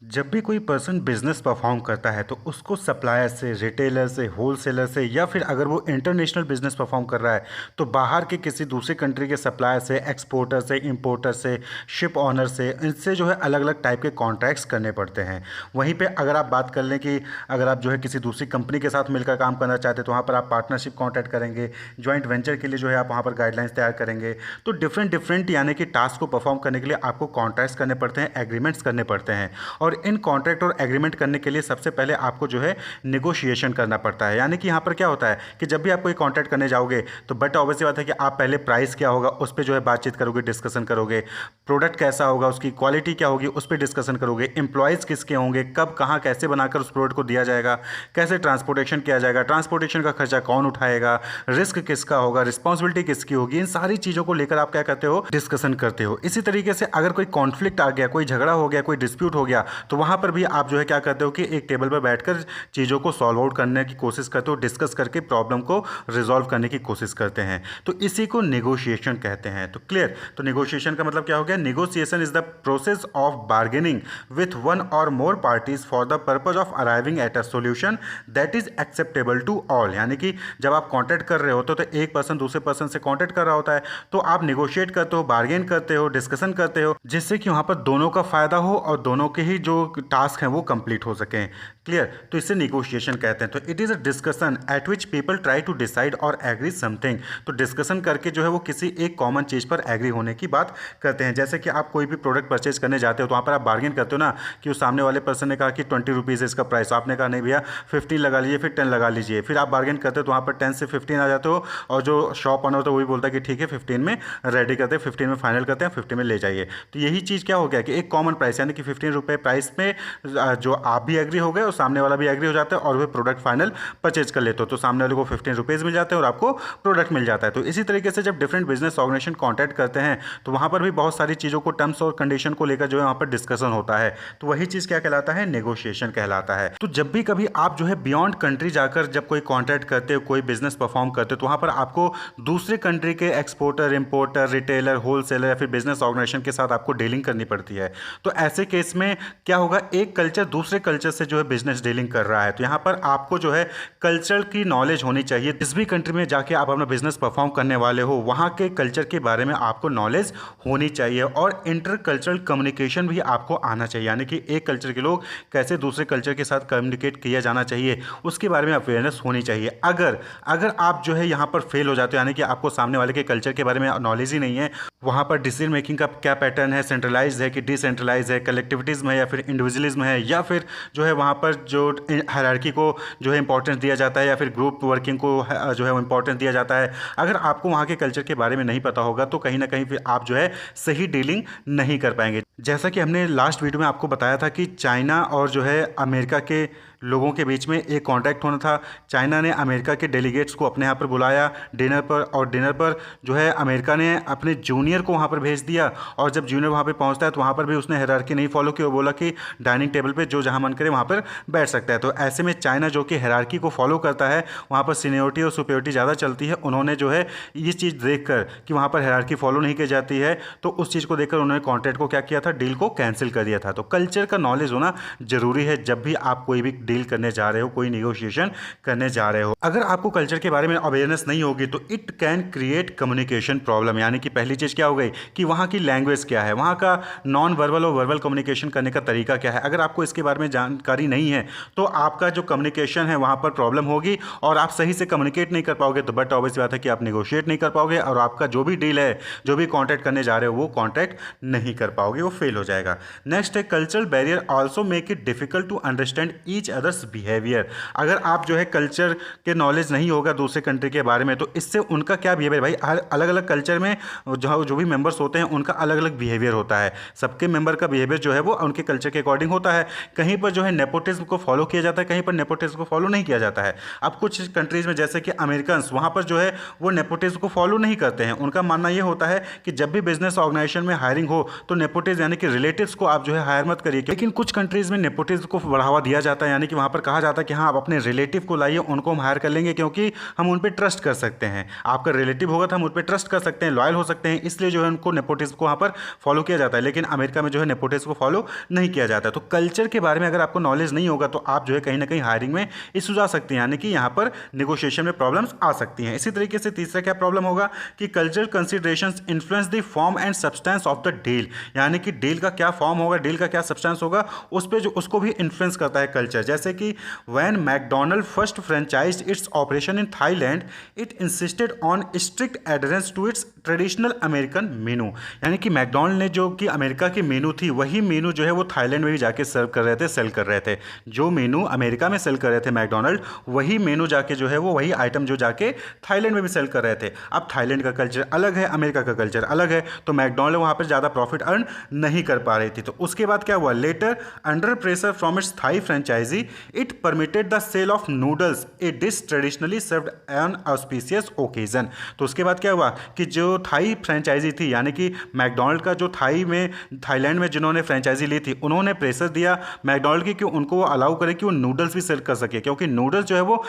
जब भी कोई पर्सन बिजनेस परफॉर्म करता है तो उसको सप्लायर से, रिटेलर से, होलसेलर से या फिर अगर वो इंटरनेशनल बिजनेस परफॉर्म कर रहा है तो बाहर के किसी दूसरे कंट्री के सप्लायर से, एक्सपोर्टर से, इंपोर्टर से, शिप ऑनर से, इनसे जो है अलग अलग टाइप के कॉन्ट्रैक्ट्स करने पड़ते हैं। वहीं पे अगर आप बात कर लें कि अगर आप जो है किसी दूसरी कंपनी के साथ मिलकर काम करना चाहते हैं तो वहाँ पर आप पार्टनरशिप कॉन्ट्रैक्ट करेंगे, ज्वाइंट वेंचर के लिए जो है आप वहाँ पर गाइडलाइंस तैयार करेंगे। तो डिफरेंट डिफरेंट यानी कि टास्क को परफॉर्म करने के लिए आपको कॉन्ट्रैक्ट्स करने पड़ते हैं, एग्रीमेंट्स करने पड़ते हैं। और इन कॉन्ट्रैक्ट और एग्रीमेंट करने के लिए सबसे पहले आपको जो है नेगोशिएशन करना पड़ता है। यानी कि यहाँ पर क्या होता है कि जब भी आप कोई कॉन्ट्रैक्ट करने जाओगे तो बट ऑब्वियसली बात है कि आप पहले प्राइस क्या होगा उस पर जो है बातचीत करोगे, डिस्कशन करोगे। प्रोडक्ट कैसा होगा, उसकी क्वालिटी क्या होगी, उस पर डिस्कशन करोगे। एम्प्लॉयज़ किसके होंगे, कब कहाँ कैसे बनाकर उस प्रोडक्ट को दिया जाएगा, कैसे ट्रांसपोर्टेशन किया जाएगा, ट्रांसपोर्टेशन का खर्चा कौन उठाएगा, रिस्क किसका होगा, रिस्पॉन्सिबिलिटी किसकी होगी, इन सारी चीज़ों को लेकर आप क्या करते हो, डिस्कशन करते हो। इसी तरीके से अगर कोई कॉन्फ्लिक्ट आ गया, कोई झगड़ा हो गया, कोई डिस्प्यूट हो गया तो वहाँ पर भी आप जो है क्या करते हो कि एक टेबल पर बैठकर चीज़ों को सॉल्व आउट करने की कोशिश करते हो, डिस्कस करके प्रॉब्लम को रिजॉल्व करने की कोशिश करते हैं। तो इसी को नेगोशिएशन कहते हैं। तो क्लियर, तो नेगोशिएशन का मतलब क्या हो गया? Negotiation is the process of bargaining with one or more parties for the purpose of arriving at a solution that is acceptable to all. यानी कि जब आप कॉन्टैक्ट कर रहे होते हो तो एक पर्सन दूसरे पर्सन से कॉन्टैक्ट कर रहा होता है, तो आप नेगोशिएट करते हो, बार्गेन करते हो, डिस्कशन करते हो, जिससे कि वहाँ पर दोनों का फायदा हो और दोनों के ही जो टास्क हैं वो कंप्लीट हो सकें। क्लियर, तो इसे नेगोशिएशन कहते हैं। तो it is a discussion at which people try to decide or agree something. तो डिस्कशन करके जो है वो किसी एक कॉमन चीज़ पर एग्री होने की बात करते हैं। जैसे कि आप कोई भी प्रोडक्ट परचेज करने जाते हो तो वहाँ पर आप बार्गेन करते हो ना, कि उस सामने वाले पर्सन ने कहा कि 20 रुपीज़ है इसका प्राइस, आपने कहा नहीं भैया 15 लगा लीजिए, फिर 10 लगा लीजिए। फिर आप बार्गेन करते हो तो वहाँ पर 10 से 15 आ जाते हो और जो शॉप ऑनर होता है वही बोलता है कि ठीक है 15 में रेडी करते हैं, 15 में फाइनल करते हैं, 50 में ले जाइए। तो यही चीज़ क्या हो गया कि एक कॉमन प्राइस यानी कि 15 रुपये प्राइस में जो आप भी एग्री हो गए और सामने वाला भी एग्री हो जाता है और वह प्रोडक्ट फाइनल परचेज कर लेते हो, तो सामने वाले को 15 रुपीज़ मिल जाते हैं और आपको प्रोडक्ट मिल जाता है। तो इसी तरीके से जब डिफरेंट बिजनेस ऑर्गेनाइजेशन कॉन्टैक्ट करते हैं तो वहाँ पर भी बहुत सारी चीज़ों को, टर्म्स और कंडीशन को लेकर जो है वहाँ पर डिस्कशन होता है। तो वही चीज़ क्या कहलाता है? नेगोशिएशन कहलाता है। तो जब भी कभी आप जो है बियॉन्ड कंट्री जाकर जब कोई कॉन्टैक्ट करते हो, कोई बिजनेस परफॉर्म करते हो, तो वहाँ पर आपको दूसरे कंट्री के एक्सपोर्टर, इंपोर्टर, रिटेलर, होलसेलर या फिर बिजनेस ऑर्गेनाइजेशन के साथ आपको डीलिंग करनी पड़ती है। तो ऐसे केस में क्या होगा, एक कल्चर दूसरे कल्चर से जो है बिजनेस डीलिंग कर रहा है, तो यहाँ पर आपको जो है कल्चर की नॉलेज होनी चाहिए। जिस भी कंट्री में जाके आप अपना बिजनेस परफॉर्म करने वाले हो वहाँ के कल्चर के बारे में आपको नॉलेज होनी चाहिए और इंटर कल्चरल कम्युनिकेशन भी आपको आना चाहिए। यानी कि एक कल्चर के लोग कैसे दूसरे कल्चर के साथ कम्युनिकेट किया जाना चाहिए उसके बारे में अवेयरनेस होनी चाहिए। अगर अगर आप जो है यहाँ पर फेल हो जाते हो, यानी कि आपको सामने वाले के कल्चर के बारे में नॉलेज ही नहीं है, वहाँ पर डिसीजन मेकिंग का क्या पैटर्न है, सेंट्रलाइज है कि डिसेंट्रलाइज है, कलेक्टिविज्म है या फिर इंडिविजुअलिज्म है, या फिर जो है वहाँ पर जो हायरार्की को जो है इंपॉर्टेंस दिया जाता है या फिर ग्रुप वर्किंग को जो है इंपॉर्टेंस दिया जाता है। अगर आपको वहाँ के कल्चर के बारे में नहीं पता होगा तो कहीं ना कहीं फिर आप जो है सही डीलिंग नहीं कर पाएंगे। जैसा कि हमने लास्ट वीडियो में आपको बताया था कि चाइना और जो है अमेरिका के लोगों के बीच में एक कॉन्टैक्ट होना था। चाइना ने अमेरिका के डेलीगेट्स को अपने यहाँ पर बुलाया डिनर पर, और डिनर पर जो है अमेरिका ने अपने जूनियर को वहाँ पर भेज दिया, और जब जूनियर वहाँ पर पहुँचता है तो वहाँ पर भी उसने हायरार्की नहीं फॉलो की और बोला कि डाइनिंग टेबल पर जो जहाँ मन करे वहाँ पर बैठ सकता है। तो ऐसे में चाइना जो कि हायरार्की को फॉलो करता है, वहाँ पर सीनियोरिटी और सुपीरियोरिटी ज़्यादा चलती है, उन्होंने जो है इस चीज़ देख कर कि वहाँ पर हायरार्की फॉलो नहीं की जाती है, तो उस चीज़ को देखकर उन्होंने कॉन्ट्रैक्ट को क्या किया था, डील को कैंसिल कर दिया था। तो कल्चर का नॉलेज होना जरूरी है जब भी आप कोई भी डील करने जा रहे हो, कोई नेगोशिएशन करने जा रहे हो। अगर आपको कल्चर के बारे में अवेयरनेस नहीं होगी तो it can create communication problem. यानी कि पहली चीज़ क्या हो गई कि वहाँ की लैंग्वेज क्या है, वहाँ का नॉन वर्बल और वर्बल कम्युनिकेशन करने का तरीका क्या है। अगर आपको इसके बारे में जानकारी नहीं है तो आपका जो कम्युनिकेशन है वहाँ पर प्रॉब्लम होगी और आप सही से कम्युनिकेट नहीं कर पाओगे। तो बट ऑब्वियस बात है कि आप नेगोशिएट नहीं कर पाओगे और आपका जो भी डील है, जो भी कॉन्ट्रैक्ट करने जा रहे हो वो कॉन्ट्रैक्ट नहीं कर पाओगे, वो फेल हो जाएगा। नेक्स्ट है cultural barrier also make it difficult to understand each others behaviour. अगर आप जो है कल्चर के नॉलेज नहीं होगा दूसरे कंट्री के बारे में तो इससे उनका क्या बिहेवियर, भाई हर अलग अलग कल्चर में जो भी मेंबर्स होते हैं उनका अलग अलग बिहेवियर होता है। सबके मेंबर का बिहेवियर जो है वो उनके कल्चर के अकॉर्डिंग होता है। कहीं पर जो है नेपोटिज्म को फॉलो किया जाता है, कहीं पर नेपोटिज्म को फॉलो नहीं किया जाता है। अब कुछ कंट्रीज में जैसे कि अमेरिकन, वहाँ पर जो है वो नेपोटिज्म को फॉलो नहीं करते हैं। उनका मानना ये होता है कि जब भी बिजनेस ऑर्गेनाइजेशन में हायरिंग हो तो नेपोटिज्म यानी कि रिलेटिव्स को आप जो है हायर मत करिए। लेकिन कुछ कंट्रीज में नेपोटिज्म को बढ़ावा दिया जाता है, यानी कि कि वहाँ पर कहा जाता है कि हाँ आप अपने रिलेटिव को लाइए, उनको हम हायर कर लेंगे क्योंकि हम उन पर ट्रस्ट कर सकते हैं। आपका रिलेटिव होगा तो हम उन पर ट्रस्ट कर सकते हैं, लॉयल हो सकते हैं, इसलिए जो है उनको नेपोटिज्म को वहाँ पर फॉलो किया जाता है। लेकिन अमेरिका में जो है नेपोटिज्म को फॉलो नहीं किया जाता। तो कल्चर के बारे में अगर आपको नॉलेज नहीं होगा तो आप जो है कहीं ना कहीं हायरिंग में इश्यूज आ सकती हैं, यानी कि यहाँ पर नेगोशिएशन में प्रॉब्लम्स आ सकती हैं। इसी तरीके से तीसरा क्या प्रॉब्लम होगा कि cultural considerations influence the form and substance of the deal, यानी कि डील का क्या फॉर्म होगा, डील का क्या सब्सटेंस होगा, उस पर जो उसको भी इन्फ्लुएंस करता है कल्चर। जैसे कि when McDonald first franchised its operation in Thailand it insisted on strict adherence to its traditional American menu, यानी कि मैकडोनल्ड ने जो कि अमेरिका की मेनू थी वही मेनू जो है वो थाईलैंड में भी जाके सर्व कर रहे थे, सेल कर रहे थे। जो मेनू अमेरिका में सेल कर रहे थे मैकडोनल्ड, वही मेनू जाके जो है वो वही आइटम जो जाके थाईलैंड में भी सेल कर रहे थे। अब थाईलैंड का कल्चर अलग है, अमेरिका का कल्चर अलग है, तो मैकडोनल्ड वहाँ पर ज़्यादा प्रॉफिट अर्न नहीं कर पा रही थी। तो उसके बाद क्या हुआ, later under pressure from its Thai franchisee it permitted the sale of noodles, a dish traditionally served on auspicious occasion. तो उसके बाद क्या हुआ कि जो थाई फ्रेंचाइजी थी, यानी कि मैकडोनल्ड का जो थाईलैंड में जिन्होंने फ्रेंचाइजी ली थी, उन्होंने प्रेशर दिया मैकडोनल्ड की कि उनको वो अलाउ करें कि वो नूडल्स भी सेल कर सके, क्योंकि नूडल्स जो है वो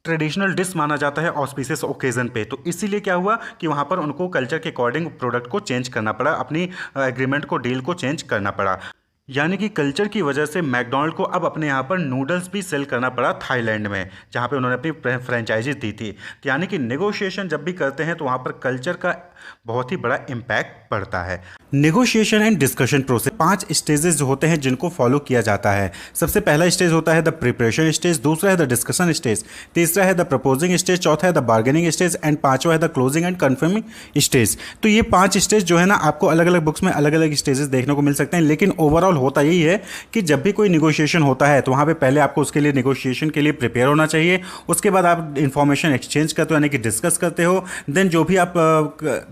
ट्रेडिशनल डिश माना जाता है ऑस्पिशियस ओकेजन पे। तो इसीलिए क्या हुआ कि वहाँ पर उनको कल्चर के अकॉर्डिंग प्रोडक्ट को चेंज करना पड़ा, अपनी एग्रीमेंट को, डील को चेंज करना पड़ा। यानी कि कल्चर की वजह से मैकडोनल्ड को अब अपने यहाँ पर नूडल्स भी सेल करना पड़ा थाईलैंड में, जहाँ पे उन्होंने अपनी फ्रेंचाइजी दी थी। तो यानी कि नेगोशिएशन जब भी करते हैं तो वहाँ पर कल्चर का बहुत ही बड़ा इम्पैक्ट पड़ता है। Negotiation and discussion process 5 stages जो होते हैं जिनको फॉलो किया जाता है। सबसे पहला स्टेज होता है द प्रिपरेशन स्टेज, दूसरा है द डिस्कशन स्टेज, तीसरा है द प्रपोजिंग स्टेज, चौथा है द बार्गेनिंग स्टेज एंड पांचवा है the closing and confirming stage. तो ये 5 स्टेज जो है ना, आपको अलग अलग बुक्स में अलग अलग स्टेजेस देखने को मिल सकते हैं, लेकिन ओवरऑल होता यही है कि जब भी कोई निगोशिएशन होता है तो वहाँ पे पहले आपको उसके लिए निगोशिएशन के लिए प्रिपेयर होना चाहिए। उसके बाद आप इंफॉर्मेशन एक्सचेंज करते हो, यानी कि डिस्कस करते हो। देन जो भी आप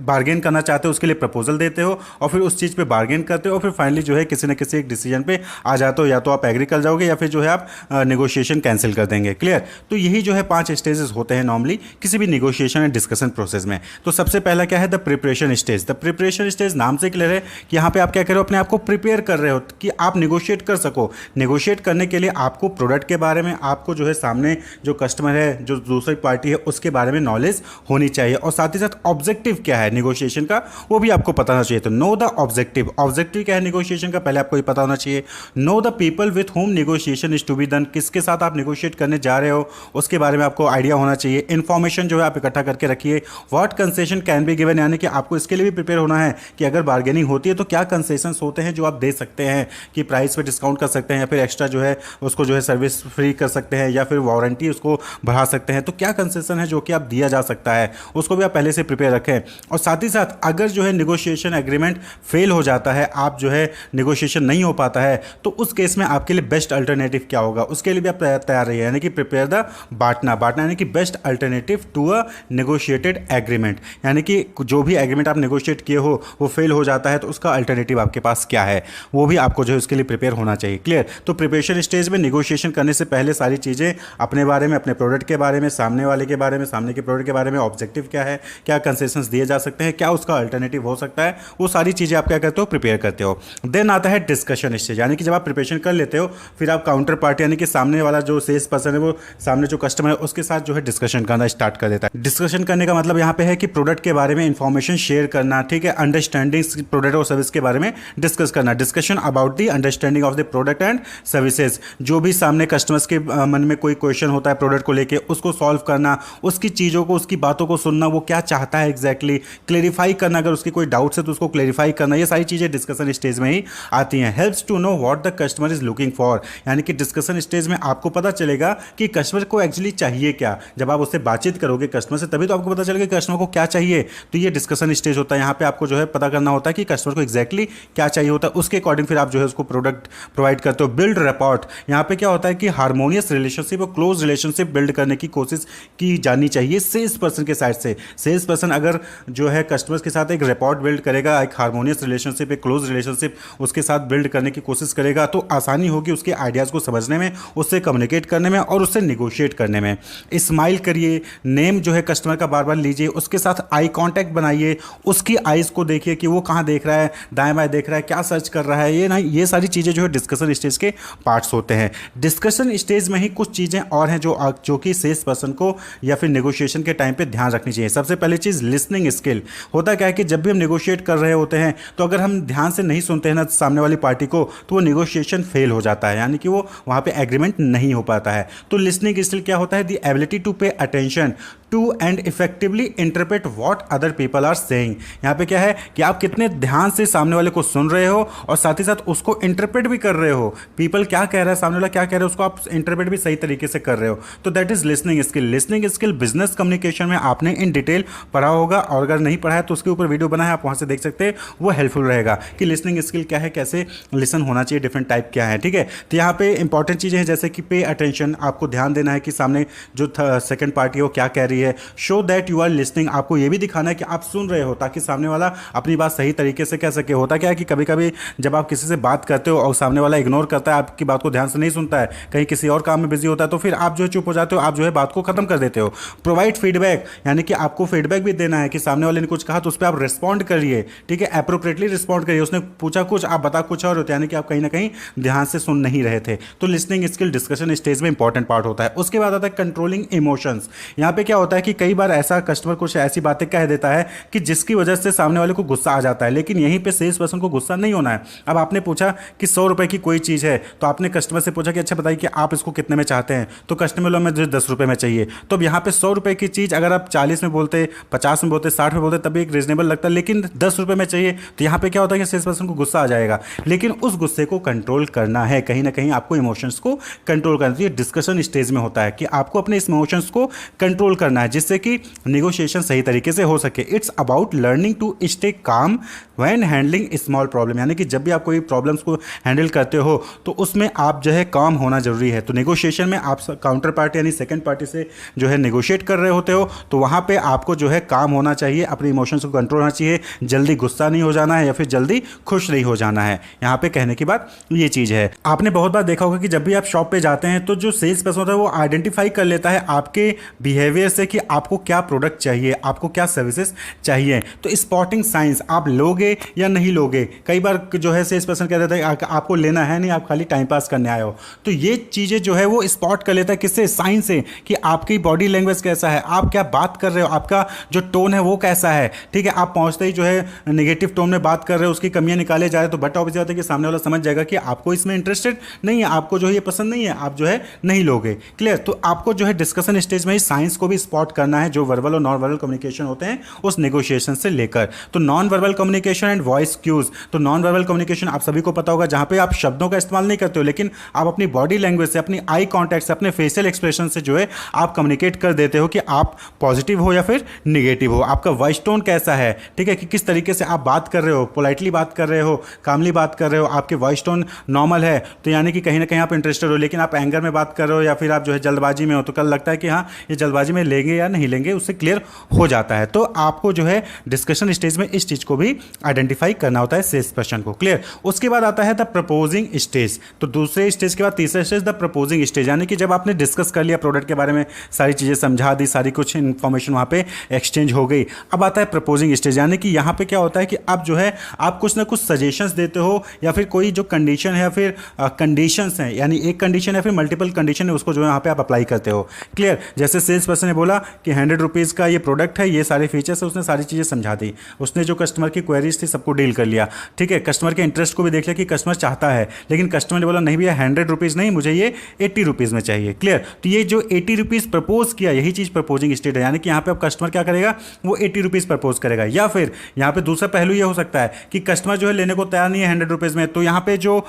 बार्गेन करना चाहते हो उसके लिए प्रपोजल देते हो और फिर उस चीज़ पे बार्गेन करते हो और फिर फाइनली जो है किसी न किसी एक डिसीजन पे आ जाते हो, या तो आप एग्री कर जाओगे या फिर जो है आप निगोशिएशन कैंसिल कर देंगे। क्लियर? तो यही जो है 5 स्टेजेस होते हैं नॉर्मली किसी भी निगोशिएशन एंड डिस्कशन प्रोसेस में। तो सबसे पहला क्या है, the preparation stage. The preparation stage नाम से क्लियर है कि यहाँ पे आप क्या कर रहे हो, अपने आप को प्रिपेयर कर रहे हो कि आप निगोशिएट कर सको। निगोशिएट करने के लिए आपको प्रोडक्ट के बारे में, आपको जो है सामने जो कस्टमर है, जो दूसरी पार्टी है, उसके बारे में नॉलेज होनी चाहिए और साथ ही साथ ऑब्जेक्टिव क्या है निगोशिएशन का वो भी आपको पता होना चाहिए। तो नो द ऑब्जेक्टिव, ऑब्जेक्टिव क्या है निगोशिएशन का पहले आपको ये पता होना चाहिए। Know the people with whom negotiation is to be done, किसके साथ आप निगोशिएट करने जा रहे हो उसके बारे में आपको आइडिया होना चाहिए। इन्फॉर्मेशन जो है आप इकट्ठा करके रखिए। What concession can be given, यानी कि आपको इसके लिए भी प्रिपेयर होना है कि अगर बार्गेनिंग होती है तो क्या कंसेशंस होते हैं जो आप दे सकते हैं, कि प्राइस पे डिस्काउंट कर सकते हैं या फिर एक्स्ट्रा जो है उसको जो है सर्विस फ्री कर सकते हैं या फिर वारंटी उसको बढ़ा सकते हैं। तो क्या कंसेशन है जो कि आप दिया जा सकता है, उसको भी आप पहले से प्रिपेयर रखें। और साथ ही साथ अगर जो है निगोशिएशन एग्रीमेंट फेल हो जाता है, आप जो है निगोशिएशन नहीं हो पाता है, तो उस केस में आपके लिए बेस्ट अल्टरनेटिव क्या होगा उसके लिए भी आप तैयार रहिए, यानी कि प्रिपेयर द बाटना यानी कि best alternative to a negotiated agreement, यानी कि जो भी एग्रीमेंट आप नेगोशिएट किए हो वो फेल हो जाता है तो उसका अल्टरनेटिव आपके पास क्या है, वो भी आपको जो है उसके लिए प्रिपेयर होना चाहिए। क्लियर? तो प्रिपरेशन स्टेज में निगोशिएशन करने से पहले सारी चीज़ें अपने बारे में, अपने प्रोडक्ट के बारे में, सामने वाले के बारे में, सामने के प्रोडक्ट के बारे में, ऑब्जेक्टिव क्या है, क्या कंसेशंस दिए जा सकते हैं, क्या उसका अल्टरनेटिव हो सकता है, वो सारी चीज़ें आप क्या करते हो, प्रिपेयर करते हो। देन आता है डिस्कशन स्टेज, यानी कि जब आप प्रिपरेशन कर लेते हो फिर आप काउंटर पार्टी यानी कि सामने वाला जो सेल्स पर्सन है, वो सामने जो कस्टमर है उसके साथ जो है डिस्कशन करना स्टार्ट कर देता है। डिस्कशन करने का मतलब यहाँ पे है कि प्रोडक्ट के बारे में इंफॉर्मेशन शेयर करना, ठीक है, अंडरस्टैंडिंग प्रोडक्ट और सर्विस के बारे में डिस्कस करना, discussion about the understanding of the product and services. जो भी सामने कस्टमर्स के मन में कोई क्वेश्चन होता है प्रोडक्ट को लेके, उसको सॉल्व करना, उसकी चीज़ों को, उसकी बातों को सुनना, वो क्या चाहता है एग्जैक्टली, क्लेरिफाई करना, अगर उसकी कोई डाउट्स है तो उसको क्लेरिफाई करना, ये सारी चीज़ें डिस्कशन स्टेज में ही आती हैं। Helps to know what the customer is looking for, यानी कि डिस्कशन स्टेज में आपको पता चलेगा कि कस्टमर को एक्चुअली चाहिए क्या। जब आप उससे बातचीत करोगे कस्टमर से तभी तो आपको पता चलेगा कि कस्टमर को क्या चाहिए। तो ये डिस्कशन स्टेज होता है, यहाँ पे आपको जो है पता करना होता है कि कस्टमर को एक्जैक्टली क्या चाहिए होता है, उसके अकॉर्डिंग फिर आप जो है उसको प्रोडक्ट प्रोवाइड करते हो। बिल्ड रैपोर्ट, यहाँ पे क्या होता है कि हार्मोनियस रिलेशनशिप और क्लोज रिलेशनशिप बिल्ड करने की कोशिश की जानी चाहिए सेल्स पर्सन के साइड से। सेल्स पर्सन अगर जो है कस्टमर्स के साथ एक रैपोर्ट बिल्ड करेगा, एक हार्मोनियस रिलेशनशिप, एक क्लोज रिलेशनशिप उसके साथ बिल्ड करने की कोशिश करेगा, तो आसानी होगी उसके आइडियाज़ को समझने में, उससे कम्युनिकेट करने में और उससे निगोशिएट करने में। स्माइल करिए, नेम जो है कस्टमर का बार बार लीजिए, उसके साथ आई कांटेक्ट बनाइए, उसकी आइज़ को देखिए कि वो कहाँ देख रहा है, दाएं बाएं देख रहा है, क्या सर्च कर रहा है, ये ना ये सारी चीज़ें जो है डिस्कशन स्टेज के पार्ट्स होते हैं। डिस्कशन स्टेज में ही कुछ चीज़ें और हैं जो कि सेल्स पर्सन को या फिर नेगोशिएशन के टाइम पे ध्यान रखनी चाहिए। सबसे पहली चीज़ लिसनिंग स्किल। होता क्या है कि जब भी हम नेगोशिएट कर रहे होते हैं तो अगर हम ध्यान से नहीं सुनते हैं ना सामने वाली पार्टी को, तो वो नेगोशिएशन फेल हो जाता है, यानी कि वो वहाँ पे एग्रीमेंट नहीं हो पाता है। तो लिसनिंग स्किल क्या होता है? The ability to pay attention to and effectively interpret what other people are saying. यहाँ पे क्या है कि आप कितने ध्यान से सामने वाले को सुन रहे हो और साथ ही साथ उसको इंटरप्रेट भी कर रहे हो। पीपल क्या कह रहा है, सामने वाला क्या कह रहा है, उसको आप इंटरप्रेट भी सही तरीके से कर रहे हो। तो that is listening skill. Listening skill business communication में आपने इन डिटेल पढ़ा होगा, और अगर नहीं पढ़ा है तो उसके ऊपर वीडियो बना है, आप वहाँ से देख सकते हैं, वो हेल्पफुल रहेगा कि लिसनिंग स्किल क्या है, कैसे लिसन होना चाहिए, डिफरेंट टाइप क्या है। ठीक है, तो यहाँ पे इंपॉर्टेंट चीज़ें हैं जैसे कि पे अटेंशन, आपको ध्यान देना है कि सामने जो सेकंड पार्टी है वो क्या कह रही है। Show that you are listening, आपको ये भी दिखाना है कि आप सुन रहे हो ताकि सामने वाला अपनी बात सही तरीके से कह सके। होता क्या है कि कभी कभी जब आप किसी से बात करते हो और सामने वाला इग्नोर करता है, आपकी बात को ध्यान से नहीं सुनता है, कहीं किसी और काम में बिजी होता है, तो फिर आप जो है चुप हो जाते हो, आप जो है बात को खत्म कर देते हो। प्रोवाइड फीडबैक, यानी कि आपको फीडबैक भी देना है कि सामने वाले ने कुछ कहा तो उस पर आप रिस्पॉन्ड करिए। ठीक है, अप्रोप्रिएटली रिस्पॉन्ड करिए। उसने पूछा कुछ, आप बता कुछ और होते, यानी कि आप कहीं ना कहीं ध्यान से सुन नहीं रहे थे। तो लिसनिंग स्किल डिस्कशन स्टेज में इंपॉर्टेंट पार्ट होता है। उसके बाद आता है कंट्रोलिंग इमोशंस। यहाँ पे क्या होता है कि कई बार ऐसा कस्टमर कुछ ऐसी बातें कह देता है कि जिसकी वजह से सामने वाले को गुस्सा आ जाता है, लेकिन यहीं पे सेल्स पर्सन को गुस्सा नहीं होना है। अब आपने पूछा कि 100 रुपए की कोई चीज़ है, तो आपने कस्टमर से पूछा कि अच्छा बताइए कि आप इसको कितने में चाहते हैं, तो कस्टमर बोला मुझे 10 रुपए में चाहिए। तो अब यहाँ पे 100 रुपए की चीज़ अगर आप 40 में बोलते, 50 में बोलते, 60 में बोलते, तभी एक रीजनेबल लगता है, लेकिन 10 रुपए में चाहिए, तो यहाँ पे क्या होता है कि सेल्स पर्सन को गुस्सा आ जाएगा। लेकिन उस गुस्से को कंट्रोल करना है, कहीं ना कहीं आपको इमोशंस को कंट्रोल करना है। डिस्कशन स्टेज में होता है कि आपको अपने इमोशंस को कंट्रोल करना है जिससे कि नेगोशिएशन सही तरीके से हो सके। It's about learning to stay calm when handling small problem, यानी कि जब भी आप कोई प्रॉब्लम्स को हैंडल करते हो तो उसमें आप जो है काम होना जरूरी है। तो नेगोशिएशन में आप काउंटर पार्टी यानी सेकंड पार्टी से जो है नेगोशिएट कर रहे होते हो, तो वहाँ पे आपको जो है काम होना चाहिए, अपने इमोशंस को कंट्रोल होना चाहिए, जल्दी गुस्सा नहीं हो जाना है या फिर जल्दी खुश नहीं हो जाना है। यहाँ पे कहने की बात ये चीज़ है। आपने बहुत बार देखा होगा कि जब भी आप शॉप पे जाते हैं तो जो सेल्स पर्सन होता है वो आइडेंटिफाई कर लेता है आपके बिहेवियर से कि आपको क्या प्रोडक्ट चाहिए, आपको क्या सर्विसेज चाहिए। तो स्पॉटिंग साइंस, आप लोगे या नहीं लोगे। कई बार जो है सेल्स पर्सन कह देता है आपको लेना है नहीं, आप खाली टाइम पास करने आए हो। तो ये चीज़ें जो है वो स्पॉट कर लेता है किससे? साइंस से, कि आपकी बॉडी लैंग्वेज कैसा है, आप क्या बात कर रहे हो, आपका जो टोन है वो कैसा है। ठीक है, आप पहुंचते ही जो है नेगेटिव टोन में बात कर रहे हो, उसकी कमियां निकाले जा रहे, तो बट ऑब्वियस बात है कि सामने वाला समझ जाएगा कि आपको इसमें इंटरेस्टेड नहीं है, आपको जो है ये पसंद नहीं है, आप जो है नहीं लोगे। क्लियर? तो आपको जो है डिस्कशन स्टेज में ही साइंस को भी स्पॉट करना है, जो वर्बल और नॉन वर्बल कम्युनिकेशन होते हैं उस नेगोशिएशन से लेकर। तो non verbal communication and voice cues. तो नॉन वर्बल कम्युनिकेशन आप सभी को पता होगा, जहां पे आप शब्दों का इस्तेमाल नहीं करते हो, लेकिन आप अपनी बॉडी लैंग्वेज से, अपनी आई कॉन्टैक्ट से, अपने फेशियल एक्सप्रेशन से जो है आप कम्युनिकेट कर देते हो कि आप पॉजिटिव हो या फिर निगेटिव हो। आपका वॉइस टोन कैसा है, ठीक है, कि किस तरीके से आप बात कर रहे हो, पोलाइटली बात कर रहे हो, कामली बात कर रहे हो, आपके वॉइस टोन नॉर्मल है, तो यानी कि कहीं ना कहीं आप इंटरेस्टेड हो। लेकिन आप एंगर में बात कर रहे हो या फिर आप जो है जल्दबाजी में हो, तो कल लगता है कि हाँ ये जल्दबाजी में लेंगे या नहीं लेंगे, उससे क्लियर हो जाता है। तो आपको जो है डिस्कशन स्टेज में इस चीज़ को भी आइडेंटिफाई करना होता है सेल्स पर्सन को। क्लियर? उसके बाद आता है द प्रपोजिंग स्टेज। तो दूसरे स्टेज के बाद तीसरा स्टेज द प्रपोजिंग स्टेज, यानी कि जब आपने डिस्कस कर लिया प्रोडक्ट के बारे में, सारी चीज़ें समझा दी, सारी कुछ इन्फॉर्मेशन वहाँ पे एक्सचेंज हो गई, अब आता है प्रपोजिंग स्टेज। यानी कि यहाँ पे क्या होता है कि अब जो है आप कुछ ना कुछ सजेशंस देते हो, या फिर कोई जो कंडीशन है या फिर कंडीशंस हैं, यानी एक कंडीशन या फिर मल्टीपल कंडीशन है, उसको जो है यहाँ पे आप अप्लाई करते हो। क्लियर? जैसे सेल्स पर्सन ने बोला कि 100 रुपीज़ का ये प्रोडक्ट है, ये सारे फीचर्स है, उसने सारी चीज़ें समझा दी, उसने जो कस्टमर की क्वेरीज थी सबको डील कर लिया। ठीक है, कस्टमर के इंटरेस्ट को भी देख लिया कि कस्टमर चाहता है, लेकिन कस्टमर ने बोला नहीं भैया 100 रुपीज़ नहीं, मुझे ये 80 रुपीज़ में चाहिए। क्लियर? तो ये जो 80 रुपीज़ प्रपोज किया, यही चीज़ प्रपोजिंग स्टेज है। यानी कि यहाँ पे अब कस्टमर क्या करेगा, वो 80 रुपीज़ प्रपोज करेगा। या फिर यहाँ पे दूसरा पहलू ये हो सकता है कि कस्टमर जो है लेने को तैयार नहीं है 100 रुपीज़ में, तो यहाँ पे जो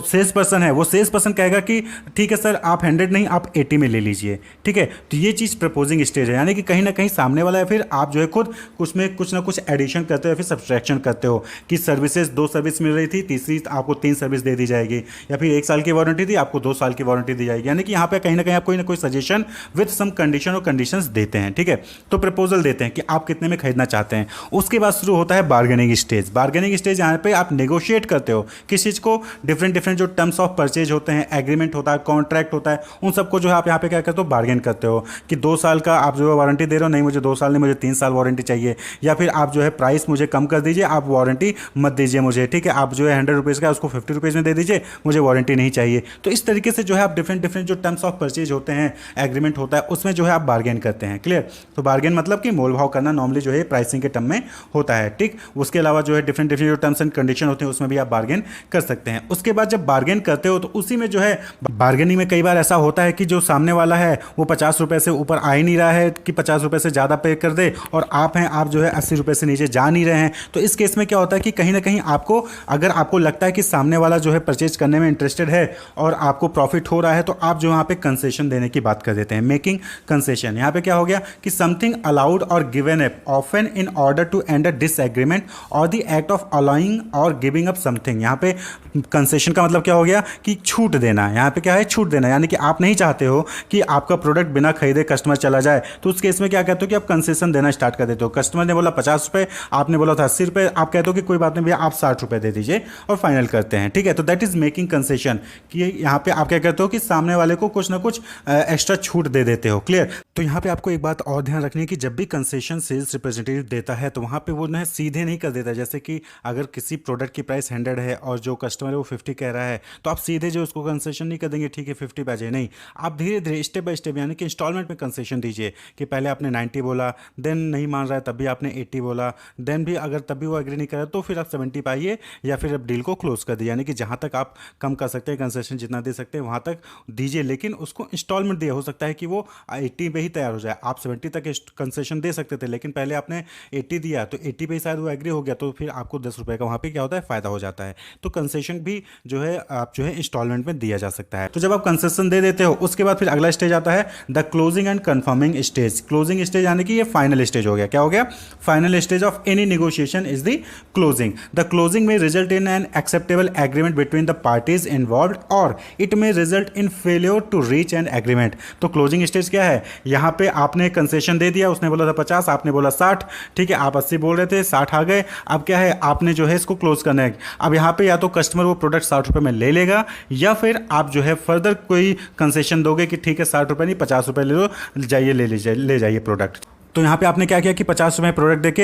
सेल्स पर्सन है वो सेल्स पर्सन कहेगा कि ठीक है सर, आप 100 नहीं, आप 80 में ले लीजिए। ठीक है, तो ये चीज़ प्रपोजिंग स्टेज है। यानी कि कहीं ना कहीं सामने वाला, या फिर आप जो है खुद उसमें कुछ ना कुछ एडिशन करते हो या फिर सब्सट्रैक्शन करते हो कि सर्विसेज 2 सर्विस मिल रही थी, तीसरी आपको 3 सर्विस दे दी जाएगी, या फिर 1 साल की वारंटी थी, आपको 2 साल की वारंटी दी जाएगी। यानी कि यहाँ पे कहीं ना कहीं आप कोई ना कोई सजेशन विद सम कंडीशन और कंडीशंस देते हैं। ठीक है, तो प्रपोजल देते हैं कि आप कितने में खरीदना चाहते हैं। उसके बाद शुरू होता है बार्गेनिंग स्टेज। बार्गेनिंग स्टेज यहाँ पे आप नेगोशिएट करते हो किस चीज़ को, डिफरेंट जो टर्म्स ऑफ परचेज होते हैं, एग्रीमेंट होता है, कॉन्ट्रैक्ट होता है, उन सबको जो है आप यहाँ पे क्या करते हो, बार्गेन करते हो कि 2 साल का आप जो है वारंटी दे रहे हो, नहीं मुझे 2 साल नहीं, मुझे 3 साल वारंटी चाहिए। या फिर आप जो है प्राइस मुझे कम कर दीजिए, आप वारंटी मत दीजिए मुझे, ठीक है, आप जो है 100 रुपीज़ का उसको 50 रुपीज़ में दे दीजिए, मुझे वारंटी नहीं चाहिए। तो इस तरीके से जो है आप डिफरेंट डिफरेंट जो टर्म्स ऑफ परचेज होते हैं, एग्रीमेंट होता है, उसमें जो है आप बार्गेन करते हैं। क्लियर? तो बार्गेन मतलब कि मोल भाव करना नॉर्मली जो है प्राइसिंग के टर्म में होता है, ठीक। उसके अलावा जो है डिफरेंट डिफरेंट जो टर्म्स एंड कंडीशन होते हैं उसमें भी आप बार्गेन कर सकते हैं। उसके बाद जब बार्गेन करते हो तो उसी में जो है बार्गेनिंग में कई बार ऐसा होता है कि जो सामने वाला है वो 50 रुपए से ऊपर आ ही नहीं रहा है कि 50 रुपए से ज़्यादा पे कर दे, और आप हैं, आप जो है 80 रुपए से नीचे जा नहीं रहे हैं। तो इस केस में क्या होता है कि कहीं ना कहीं आपको, अगर आपको लगता है कि सामने वाला जो है परचेज करने में इंटरेस्टेड है और आपको प्रॉफिट हो रहा है, तो आप जो यहाँ पे कंसेशन देने की बात कर देते हैं, मेकिंग कंसेशन। यहाँ पे क्या हो गया कि something allowed or given up often in order to end a disagreement or the act of allowing or giving up something. यहाँ पे कंसेशन का मतलब क्या हो गया कि छूट देना। यहाँ पे क्या है? छूट देना, यानी कि आप नहीं चाहते हो कि आपका प्रोडक्ट बिना खरीदे कस्टमर चला जाए, तो उस केस में क्या कहते हो कि आप कंसेशन देना स्टार्ट कर देते हो। कस्टमर ने बोला 50 रुपये, आपने बोला था 80 रुपये, आप कहते हो कि कोई बात नहीं भैया, आप 60 रुपये दे दीजिए, और फाइनल करते हैं, ठीक है। तो दैट इज मेकिंग कंसेशन, कि यहाँ पे आप क्या कहते हो कि सामने वाले को कुछ ना कुछ एक्स्ट्रा छूट दे देते हो। क्लियर? तो यहाँ पे आपको एक बात और ध्यान रखनी है कि जब भी कंसेशन सेल्स रिप्रेजेंटेटिव देता है तो वहाँ पे वो ना सीधे नहीं कर देता। जैसे कि अगर किसी प्रोडक्ट की प्राइस 100 है और जो कस्टमर है वो 50 कह रहा है, तो आप सीधे जो उसको कंसेशन नहीं कर देंगे, ठीक है 50 पे आ जाए, नहीं, आप धीरे धीरे स्टेप बाय स्टेप यानी कि इंस्टॉलमेंट में कंसेशन दीजिए। कि पहले आपने 90 बोला, देन नहीं मान रहा है तब भी आपने 80 बोला, देन भी अगर तब भी वो एग्री नहीं कर रहा तो फिर आप 70 पाइए, या फिर अब डील को क्लोज कर दिए। यानी कि जहाँ तक आप कम कर सकते हैं, कंसेशन जितना दे सकते हैं वहाँ तक दीजिए, लेकिन उसको इंस्टॉलमेंट दिया। हो सकता है कि वो 80 पे ही तैयार हो जाए। आप 70 तक कंसेशन दे सकते थे, लेकिन पहले आपने 80 दिया, तो 80 पे ही शायद वो एग्री हो गया, तो फिर आपको 10 रुपये का वहाँ पे क्या होता है, फायदा हो जाता है। तो कंसेशन भी जो है आप जो है इंस्टॉलमेंट में दिया जा सकता है। तो जब आप कंसेशन दे देते हो उसके बाद फिर अगला स्टेज आता है the closing and confirming stage. Closing stage यानी कि ये फाइनल स्टेज हो गया। क्या हो गया? Final stage of any negotiation is the closing. The closing may result in an acceptable agreement between the parties involved or it may result in failure to reach an agreement. तो closing stage क्या है? यहाँ पे आपने concession दे दिया, उसने बोला था 50, आपने बोला 60, ठीक है, आप 80 बोल रहे थे, 60 आ गए। अब क्या है, आपने जो है इसको क्लोज करना है। अब यहाँ पे या तो कस्टमर वो प्रोडक्ट 60 रुपये में ले लेगा, या फिर आप जो है फर्दर कोई कंसेशन दोगे कि ठीक है 60 रुपये नहीं 50 रुपये ले लो, जाइए ले जाइए प्रोडक्ट। तो यहाँ पे आपने क्या किया कि 50 रुपये प्रोडक्ट देके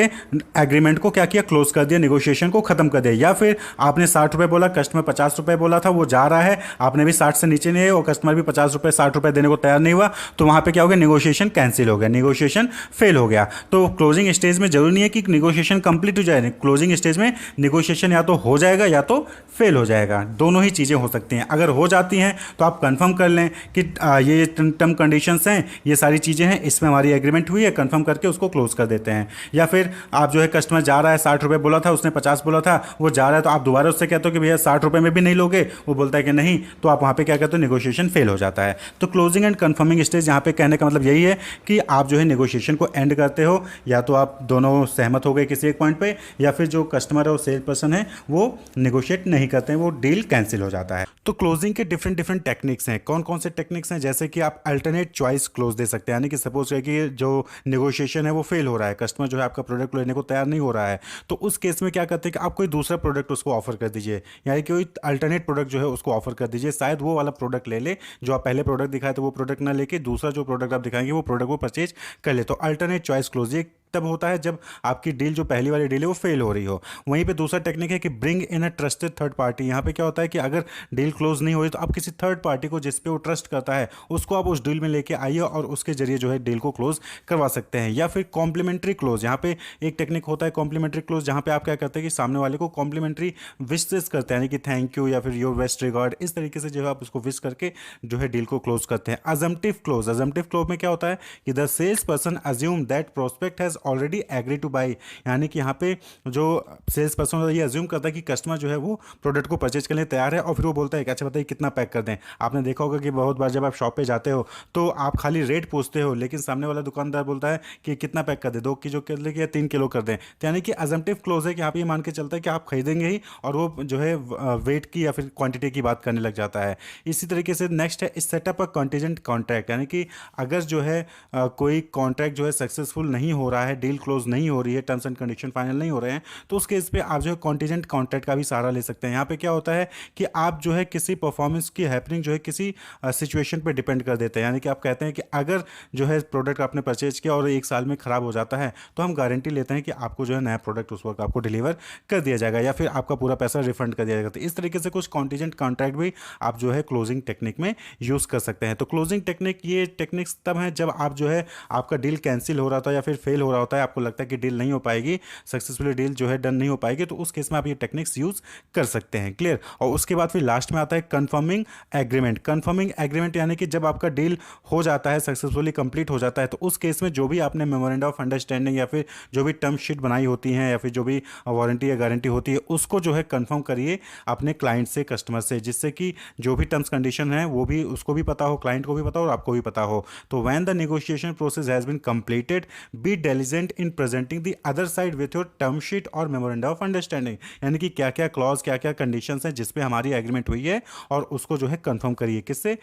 एग्रीमेंट को क्या किया, क्लोज कर दिया, नेगोशिएशन को खत्म कर दिया। या फिर आपने 60 रुपये बोला, कस्टमर 50 रुपये बोला था, वो जा रहा है, आपने भी 60 से नीचे नहीं है और कस्टमर भी 50 रुपये 60 रुपये देने को तैयार नहीं हुआ, तो वहाँ पे क्या हो गया, नेगोशिएशन कैंसिल हो गया, नेगोशिएशन फेल हो गया। तो क्लोजिंग स्टेज में जरूरी नहीं है कि नेगोशिएशन कंप्लीट हो जाए। क्लोजिंग स्टेज में नेगोशिएशन या तो हो जाएगा या तो फेल हो जाएगा, दोनों ही चीज़ें हो सकती हैं। अगर हो जाती हैं तो आप कंफर्म कर लें कि ये टर्म कंडीशंस हैं, ये सारी चीज़ें हैं, इसमें हमारी एग्रीमेंट हुई है, कंफर्म करके उसको क्लोज कर देते हैं। या फिर आप जो है कस्टमर जा रहा है, 60 रुपये बोला था, उसने 50 बोला था, वो जा रहा है, तो आप दोबारा उससे कहते हो कि भैया 60 रुपये में भी नहीं लोगे, वो बोलता है कि नहीं, तो आप वहाँ पे क्या कहते हो, नेगोशिएशन फेल हो जाता है। तो क्लोजिंग एंड कंफर्मिंग स्टेज यहाँ पे कहने का मतलब यही है कि आप जो है नेगोशिएशन को एंड करते हो, या तो आप दोनों सहमत हो गए किसी एक पॉइंट पे, या फिर जो कस्टमर है और सेल पर्सन है वो नेगोशिएट नहीं करते हैं, वो डील कैंसिल हो जाता है। तो क्लोजिंग के डिफरेंट डिफरेंट टेक्निक्स हैं। कौन कौन से टेक्निक्स हैं? जैसे कि आप अल्टरनेट चॉइस क्लोज दे सकते हैं, यानी कि सपोज है कि जो नेगोशिएशन है वो फेल हो रहा है, कस्टमर जो है आपका प्रोडक्ट लेने को तैयार नहीं हो रहा है, तो उस केस में क्या करते हैं कि आप कोई दूसरा प्रोडक्ट उसको ऑफर कर दीजिए, यानी कि कोई अल्टरनेट प्रोडक्ट जो है उसको ऑफर कर दीजिए। शायद वो वाला प्रोडक्ट ले ले जो आप पहले प्रोडक्ट दिखाए, तो वो प्रोडक्ट ना लेके दूसरा जो प्रोडक्ट आप दिखाएंगे वो प्रोडक्ट वो परचेज कर ले। तो अल्टरनेट चॉइस क्लोज ये तब होता है जब आपकी डील जो पहली वाली डील है वो फेल हो रही हो। वहीं पे दूसरा टेक्निक है कि bring in a trusted third party. यहाँ पे क्या होता है कि अगर डील क्लोज नहीं हो रही तो आप किसी थर्ड पार्टी को जिस पे वो ट्रस्ट करता है उसको आप उस डील में लेके आइए और उसके जरिए जो है डील को क्लोज करवा सकते हैं। या फिर कॉम्प्लीमेंट्री क्लोज, यहाँ पे एक टेक्निक होता है कॉम्प्लीमेंट्री क्लोज, जहाँ पे आप क्या करते हैं कि सामने वाले को कॉम्प्लीमेंट्री विशेस करते हैं, यानी कि थैंक यू या फिर योर बेस्ट रिगार्ड, इस तरीके से जो है आप उसको विश करके जो है डील को क्लोज करते हैं। अजम्पटिव क्लोज, अजम्पटिव क्लोज में क्या होता है कि the sales person assume that prospect has already agree to buy, यानी कि यहाँ पे जो सेल्स पर्सन ये अज्यूम करता है कि कस्टमर जो है वो प्रोडक्ट को परचेज करने तैयार है, और फिर वो बोलता है कि अच्छा बताइए कितना पैक कर दें। आपने देखा होगा कि बहुत बार जब आप शॉप पे जाते हो तो आप खाली रेट पूछते हो, लेकिन सामने वाला दुकानदार बोलता है कि कितना पैक कर दे, 2 किलो कर ले या 3 किलो कर दें। तो यानी कि अजम्पटिव क्लोज है कि यहाँ पे ये मान के चलता है कि आप खरीदेंगे ही, और वो जो है वेट की या फिर क्वांटिटी की बात करने लग जाता है। इसी तरीके से नेक्स्ट है सेटअप अ कॉन्टीजेंट कॉन्ट्रैक्ट, यानी कि अगर जो है कोई कॉन्ट्रैक्ट जो है सक्सेसफुल नहीं हो रहा है है, डील क्लोज नहीं हो रही है, टर्म्स एंड कंडीशन फाइनल नहीं हो रहे हैं, तो उस केस पे आप जो है कॉन्टीजेंट कॉन्ट्रैक्ट का भी सहारा ले सकते हैं। यहाँ पे क्या होता है कि आप जो है किसी परफॉर्मेंस की हैपनिंग जो है किसी सिचुएशन पे डिपेंड कर देते हैं। यानी कि आप कहते हैं कि अगर जो है प्रोडक्ट आपने परचेज किया और 1 साल में ख़राब हो जाता है, तो हम गारंटी लेते हैं कि आपको जो है नया प्रोडक्ट उस वक्त आपको डिलीवर कर दिया जाएगा या फिर आपका पूरा पैसा रिफंड कर दिया जाएगा। तो इस तरीके से कुछ कॉन्टीजेंट कॉन्ट्रैक्ट भी आप जो है क्लोजिंग टेक्निक में यूज़ कर सकते हैं। तो क्लोजिंग टेक्निक, ये टेक्निक्स तब हैं जब आप जो है आपका डील कैंसिल हो रहा होता है या फिर फेल हो रहा होता है, आपको लगता है कि डील नहीं हो पाएगी, सक्सेसफुली डील जो है डन नहीं हो पाएगी, तो उस केस में आप ये टेक्निक्स यूज़ कर सकते हैं। क्लियर। और उसके बाद फिर लास्ट में आता है कंफर्मिंग एग्रीमेंट। कंफर्मिंग एग्रीमेंट यानी कि जब आपका डील हो जाता है, सक्सेसफुली कंप्लीट हो जाता है, तो उस केस में जो भी आपने मेमोरेंडम ऑफ अंडरस्टैंडिंग या फिर जो भी टर्म शीट बनाई होती हैं या फिर जो भी वारंटी या गारंटी होती है, उसको जो है कंफर्म करिए अपने क्लाइंट से, कस्टमर से, जिससे कि जो भी टर्म्स कंडीशन है वो भी उसको भी पता हो, क्लाइंट को भी पता हो और आपको भी पता हो। तो when the negotiation process has been completed, be diligent in presenting the other side with your term sheet और मेमोरेंडम ऑफ अंडरस्टैंडिंग। यानी कि क्या क्या क्लॉज, क्या क्या कंडीशंस हैं जिस पे हमारी एग्रीमेंट हुई है, और उसको जो है कंफर्म करिए किससे,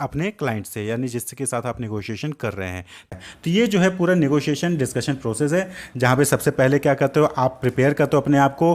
अपने क्लाइंट से, यानी जिसके साथ आप नेगोशिएशन कर रहे हैं। तो ये जो है पूरा नेगोशिएशन डिस्कशन प्रोसेस है, जहाँ पे सबसे पहले क्या करते हो, आप प्रिपेयर करते हो अपने आप को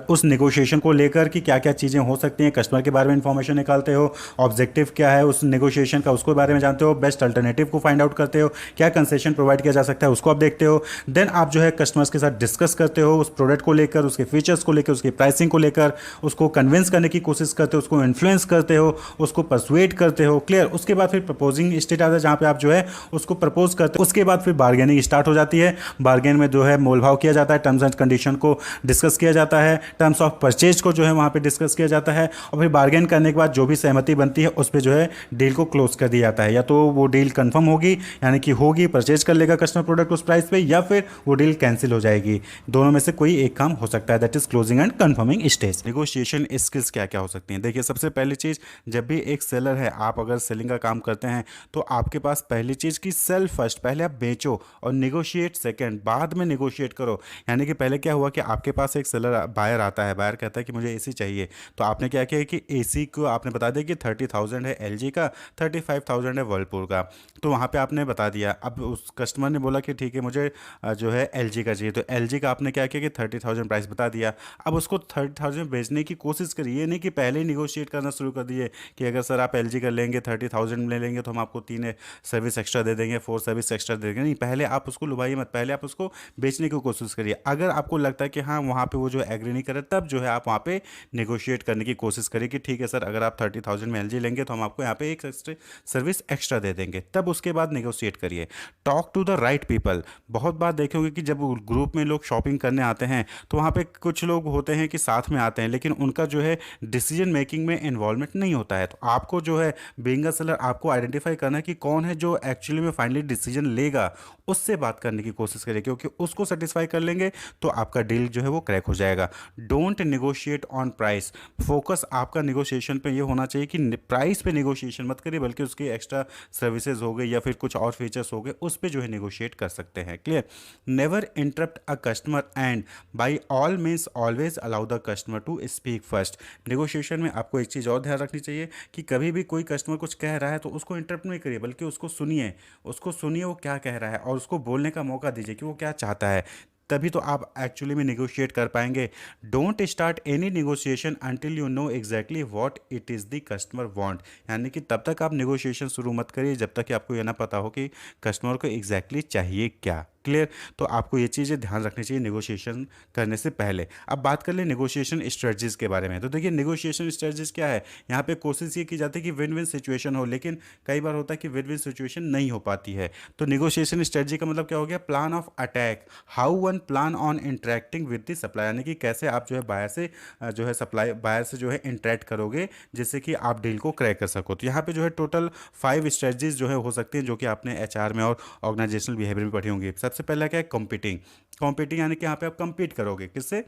उस नेगोशिएशन को लेकर कि क्या क्या चीज़ें हो सकती हैं, कस्टमर के बारे में इंफॉर्मेशन निकालते हो, ऑब्जेक्टिव क्या है उस नेगोशिएशन का उसके बारे में जानते हो, बेस्ट अल्टरनेटिव को फाइंड आउट करते हो, क्या कंसेशन प्रोवाइड किया जा सकता है उसको आप देखते हो। देन आप जो है कस्टमर्स के साथ डिस्कस करते हो उस प्रोडक्ट को लेकर, उसके फीचर्स को लेकर, उसकी प्राइसिंग को लेकर, उसको कन्विंस करने की कोशिश करते हो, उसको इन्फ्लुएंस करते हो, उसको परसुएट करते हो। क्लियर। उसके बाद फिर प्रपोजिंग स्टेज आता है जहाँ पे आप जो है उसको प्रपोज करते हो। उसके बाद फिर बार्गेनिंग स्टार्ट हो जाती है। बार्गेन में जो है मोल भाव किया जाता है, टर्म्स एंड कंडीशन को डिस्कस किया जाता है, टर्म्स ऑफ परचेज को जो है वहाँ पे डिस्कस किया जाता है, और फिर बार्गेन करने के बाद जो भी सहमति बनती है उस पर जो है डील को क्लोज कर दिया जाता है। या तो वो डील कंफर्म होगी, यानी कि होगी, परचेज कर लेगा कस्टमर प्रोडक्ट उस प्राइस पे, या फिर वो डील कैंसिल हो जाएगी। दोनों में से कोई एक काम हो सकता है, that is closing and confirming stage. Negotiation skills क्या क्या हो सकती हैं? देखिए, सबसे पहली चीज़, जब भी एक सेलर है, आप अगर सेलिंग का काम करते हैं, तो आपके पास पहली चीज़ की सेल फर्स्ट, पहले आप बेचो, और नेगोशिएट सेकंड, बाद में नेगोशिएट करो। यानी कि पहले क्या हुआ कि आपके पास एक सेलर बायर आता है, बायर कहता है कि मुझे एसी चाहिए, तो आपने क्या किया कि एसी को आपने बता दिया कि 30,000 है एलजी का, 35,000 है वर्लपूल का, तो वहाँ पे आपने बता दिया। अब उस कस्टमर ने बोला कि ठीक है मुझे जो है एलजी का चाहिए, तो एलजी का आपने क्या किया कि 30,000 प्राइस बता दिया। अब उसको 30,000 बेचने की कोशिश करिए, ये नहीं कि पहले ही निगोशिएट करना शुरू कर दिए कि अगर सर आप एलजी का लेंगे 30,000 में ले लेंगे तो हम आपको 3 सर्विस एक्स्ट्रा दे देंगे, 4 सर्विस एक्स्ट्रा दे देंगे। नहीं, पहले आप उसको लुभाइए मत, पहले आप उसको बेचने की कोशिश करिए। अगर आपको लगता है कि हाँ वहाँ पे वो जो एग्री नहीं करे, तब जो है आप वहाँ पे नेगोशिएट करने की कोशिश करिए कि ठीक है सर, अगर आप 30,000 में एलजी लेंगे तो हम आपको यहाँ पे एक सर्विस एक्स्ट्रा दे देंगे। तब उसके बाद नेगोशिएट करिए। Talk to the right people. बहुत बार देखे होंगे कि जब ग्रुप में लोग शॉपिंग करने आते हैं, तो वहाँ पे कुछ लोग होते हैं कि साथ में आते हैं, लेकिन उनका जो है डिसीजन मेकिंग में इन्वॉल्वमेंट नहीं होता है। तो आपको जो है बीइंग अ सेलर, आपको आइडेंटिफाई करना है कि कौन है जो एक्चुअली में फाइनली डिसीजन लेगा, उससे बात करने की कोशिश करिए, क्योंकि उसको सेटिस्फाई कर लेंगे तो आपका डील जो है वो क्रैक हो जाएगा। Don't negotiate on price. Focus आपका नेगोशिएशन पे ये होना चाहिए कि प्राइस पे नेगोशिएशन मत करिए, बल्कि उसकी एक्स्ट्रा सर्विसेज हो गई या फिर कुछ और फीचर्स हो गए, उस पे जो है नेगोशिएट कर सकते हैं। Clear. Never interrupt a customer and by all means always allow the customer to speak first. Negotiation में आपको एक चीज़ और ध्यान रखनी चाहिए कि कभी भी कोई कस्टमर कुछ कह रहा है तो उसको इंटरप्ट नहीं करिए, बल्कि उसको सुनिए, वो क्या कह रहा है, और उसको बोलने का मौका दीजिए कि वो क्या चाहता है। तभी तो आप एक्चुअली में नेगोशिएट कर पाएंगे। Don't start any negotiation until you know exactly what it is the customer want. यानी कि तब तक आप नेगोशिएशन शुरू मत करिए जब तक कि आपको यह ना पता हो कि कस्टमर को एग्जैक्टली चाहिए क्या। क्लियर। तो आपको ये चीज़ें ध्यान रखनी चाहिए नेगोशिएशन करने से पहले। अब बात कर लें नेगोशिएशन स्ट्रेटजीज़ के बारे में। तो देखिए, नेगोशिएशन स्ट्रेटजीज़ क्या है, यहाँ पे कोशिश ये की जाती है कि विन विन सिचुएशन हो, लेकिन कई बार होता है कि विन विन सिचुएशन नहीं हो पाती है। तो नेगोशिएशन स्ट्रेटजी का मतलब क्या हो गया, plan of attack, how one plan on interacting with the supply. यानी कि कैसे आप जो है बायर से जो है सप्लाई बायर से जो है इंटरेक्ट करोगे, जिससे कि आप डील को क्रैक कर सको। तो यहाँ पे जो है टोटल 5 स्ट्रेटजीज जो है हो सकती हैं, जो कि आपने एचआर में और ऑर्गेनाइजेशनल बिहेवियर में पढ़ी होंगी। सबसे पहला क्या है, कॉम्पिटिंग। कॉम्पिटिंग यानी कि यहाँ पे आप कम्पीट करोगे किससे,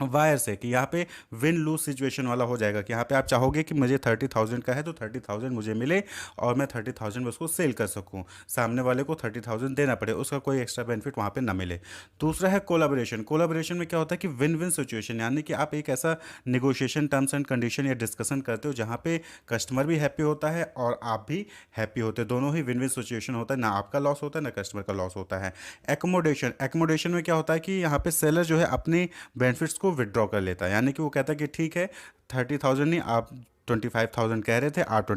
वायर से, कि यहाँ पे विन लूज सिचुएशन वाला हो जाएगा, कि यहाँ पे आप चाहोगे कि मुझे 30,000 का है तो 30,000 मुझे मिले और मैं 30,000 में उसको सेल कर सकूँ, सामने वाले को 30,000 देना पड़े, उसका कोई एक्स्ट्रा बेनिफिट वहाँ पे ना मिले। दूसरा है कोलाबोरेशन। कोलाबोरेशन में क्या होता है कि विन विन सिचुएशन, यानी कि आप एक ऐसा निगोशिएशन टर्म्स एंड कंडीशन या डिस्कशन करते हो जहाँ पे कस्टमर भी हैप्पी होता है और आप भी हैप्पी होते हैं, दोनों ही विन विन सिचुएशन होता है, ना आपका लॉस होता है ना कस्टमर का लॉस होता है। एकोमोडेशन। एकोमोडेशन में क्या होता है कि यहाँ पे सेलर जो है अपने बेनिफिट्स को विड्रॉ कर लेता है, यानी कि वो कहता है कि ठीक है 30,000 नहीं, आप 25,000 कह रहे थे, आप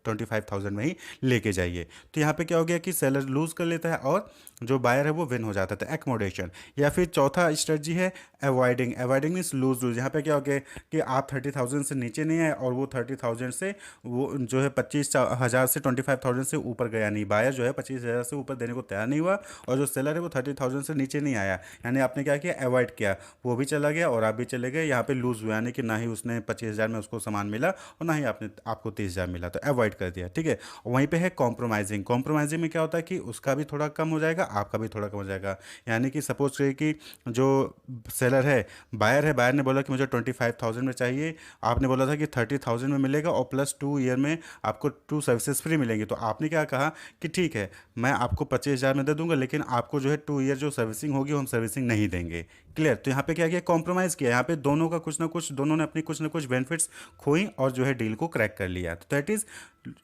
25,000 में ही लेके जाइए। तो यहाँ पे क्या हो गया कि सेलर लूज कर लेता है और जो बायर है वो विन हो जाता था, एकोमोडेशन। या फिर चौथा स्ट्रेटजी है avoiding. Avoiding means lose lose. यहाँ पे क्या हो गया कि आप 30,000 से नीचे नहीं आए और वो 30,000 से वो जो है 25,000 से 25,000 से ऊपर गया नहीं, बायर जो है 25,000 से ऊपर देने को तैयार नहीं हुआ, और जो सेलर है वो 30,000 से नीचे नहीं आया, यानी आपने क्या किया, अवॉइड किया, वो भी चला गया और आप भी चले गए, यहाँ पे लूज हुआ, यानी कि ना ही उसने 25,000 में उसको सामान मिला और ना ही आपको 30,000 मिला, तो अवॉइड कर दिया, ठीक है। वहीं पे है कॉम्प्रोमाइजिंग। कॉम्प्रोमाइजिंग में क्या होता है कि उसका भी थोड़ा कम हो जाएगा, आपका भी थोड़ा कम हो जाएगा। यानी कि सपोज करिए कि जो सेलर है, बायर ने बोला कि मुझे 25,000 में चाहिए, आपने बोला था कि 30,000 में मिलेगा और प्लस 2 ईयर में आपको 2 सर्विसेज फ्री मिलेंगी, तो आपने क्या कहा कि ठीक है मैं आपको 25,000 में दे दूंगा, लेकिन आपको जो है 2 ईयर जो सर्विसिंग होगी हम सर्विसिंग नहीं देंगे। क्लियर। तो यहाँ पे क्या किया, कॉम्प्रोमाइज़ किया, यहाँ पे दोनों का कुछ ना कुछ, दोनों ने अपनी कुछ ना कुछ बेनिफिट्स खोई और जो है डील को क्रैक कर लिया, तो दैट इज़